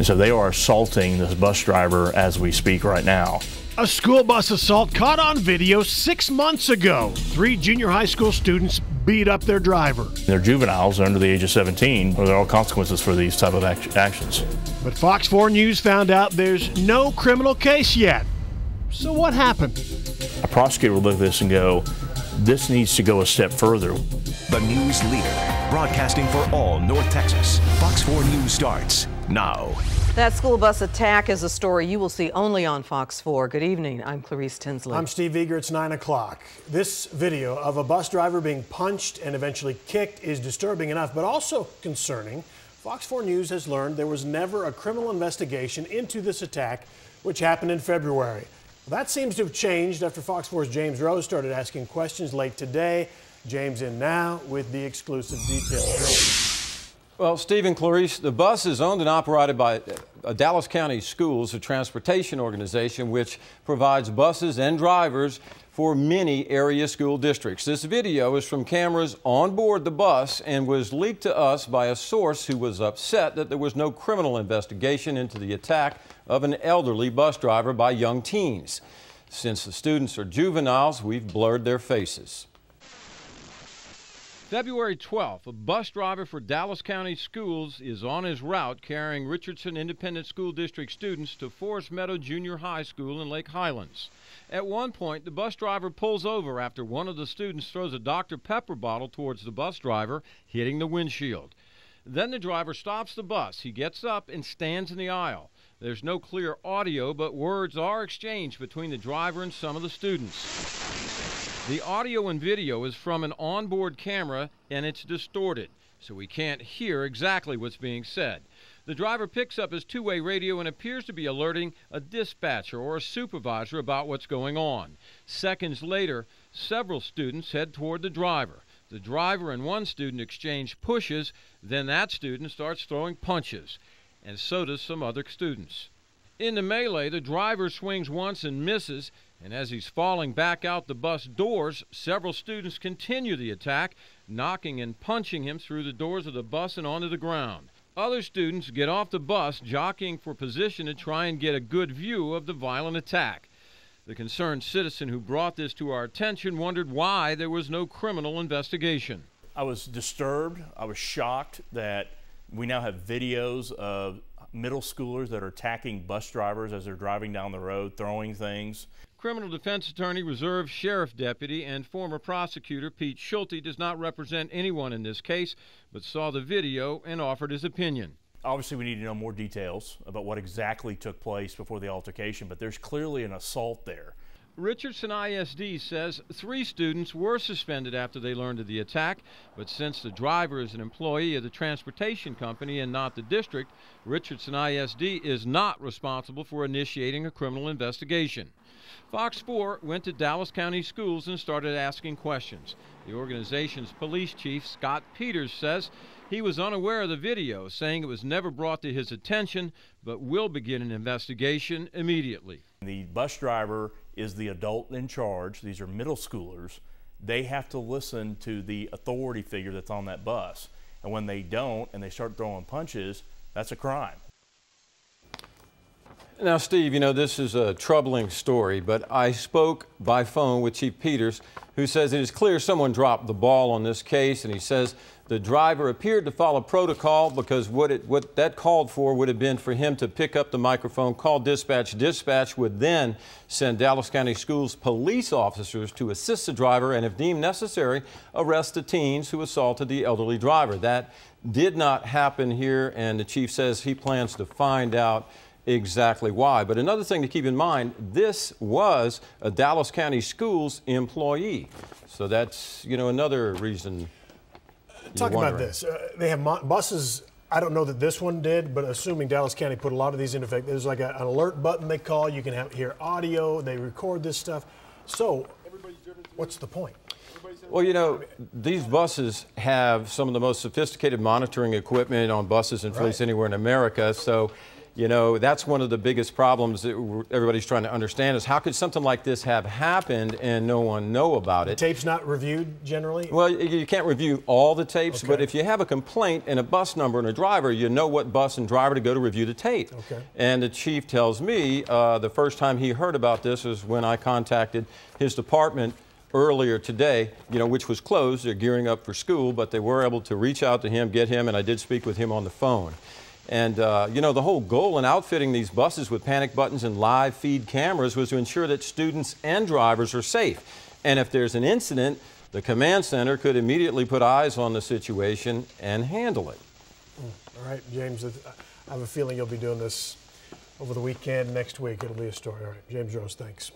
And so they are assaulting this bus driver as we speak right now. A school bus assault caught on video 6 months ago. 3 junior high school students beat up their driver. They're juveniles, they're under the age of 17. There are all consequences for these type of actions. But Fox 4 News found out there's no criminal case yet. So what happened? A prosecutor will look at this and go, this needs to go a step further. The news leader, broadcasting for all North Texas. Fox 4 News starts now. That school bus attack is a story you will see only on Fox 4. Good evening. I'm Clarice Tinsley. I'm Steve Eager. It's 9 o'clock. This video of a bus driver being punched and eventually kicked is disturbing enough, but also concerning. Fox 4 News has learned there was never a criminal investigation into this attack, which happened in February. Well, that seems to have changed after Fox 4's James Rose started asking questions late today. James in now with the exclusive details. Well, Steve and Clarice, the bus is owned and operated by Dallas County Schools, a transportation organization which provides buses and drivers for many area school districts. This video is from cameras on board the bus and was leaked to us by a source who was upset that there was no criminal investigation into the attack of an elderly bus driver by young teens. Since the students are juveniles, we've blurred their faces. February 12th, a bus driver for Dallas County Schools is on his route carrying Richardson Independent School District students to Forest Meadow Junior High School in Lake Highlands. At one point, the bus driver pulls over after one of the students throws a Dr. Pepper bottle towards the bus driver, hitting the windshield. Then the driver stops the bus. He gets up and stands in the aisle. There's no clear audio, but words are exchanged between the driver and some of the students. The audio and video is from an onboard camera, and it's distorted, so we can't hear exactly what's being said. The driver picks up his two-way radio and appears to be alerting a dispatcher or a supervisor about what's going on. Seconds later, several students head toward the driver. The driver and one student exchange pushes, then that student starts throwing punches, and so does some other students. In the melee, the driver swings once and misses, and as he's falling back out the bus doors, several students continue the attack, knocking and punching him through the doors of the bus and onto the ground. Other students get off the bus, jockeying for position to try and get a good view of the violent attack. The concerned citizen who brought this to our attention wondered why there was no criminal investigation. I was disturbed. I was shocked that we now have videos of middle schoolers that are attacking bus drivers as they're driving down the road, throwing things. Criminal defense attorney, reserve sheriff deputy, and former prosecutor Pete Schulte does not represent anyone in this case, but saw the video and offered his opinion. Obviously, we need to know more details about what exactly took place before the altercation, but there's clearly an assault there. Richardson ISD says 3 students were suspended after they learned of the attack, but since the driver is an employee of the transportation company and not the district, Richardson ISD is not responsible for initiating a criminal investigation. Fox 4 went to Dallas County Schools and started asking questions. The organization's police chief, Scott Peters, says he was unaware of the video, saying it was never brought to his attention, but will begin an investigation immediately. The bus driver is the adult in charge. These are middle schoolers. They have to listen to the authority figure that's on that bus. And when they don't and they start throwing punches, that's a crime. Now, Steve, you know, this is a troubling story, but I spoke by phone with Chief Peters, who says it is clear someone dropped the ball on this case, and he says the driver appeared to follow protocol because what that called for would have been for him to pick up the microphone, call dispatch. Dispatch would then send Dallas County Schools police officers to assist the driver and, if deemed necessary, arrest the teens who assaulted the elderly driver. That did not happen here, and the chief says he plans to find out exactly why. But another thing to keep in mind, this was a Dallas County Schools employee. So that's, you know, another reason. Talking about this, they have buses. I don't know that this one did, but assuming Dallas County put a lot of these into effect, there's like an alert button they call. You can hear audio. They record this stuff. So what's the point? Well, you know, these buses have some of the most sophisticated monitoring equipment on buses and fleets anywhere in America. So, You know, that's one of the biggest problems that everybody's trying to understand is how could something like this have happened and no one know about it? The tape's not reviewed generally? Well, you can't review all the tapes, but if you have a complaint and a bus number and a driver, you know what bus and driver to go to review the tape. Okay. And the chief tells me the first time he heard about this was when I contacted his department earlier today, you know, which was closed. They're gearing up for school, but they were able to reach out to him, get him, and I did speak with him on the phone. And, you know, the whole goal in outfitting these buses with panic buttons and live feed cameras was to ensure that students and drivers are safe. And if there's an incident, the command center could immediately put eyes on the situation and handle it. All right, James, I have a feeling you'll be doing this over the weekend, next week. It'll be a story. All right, James Rose, thanks.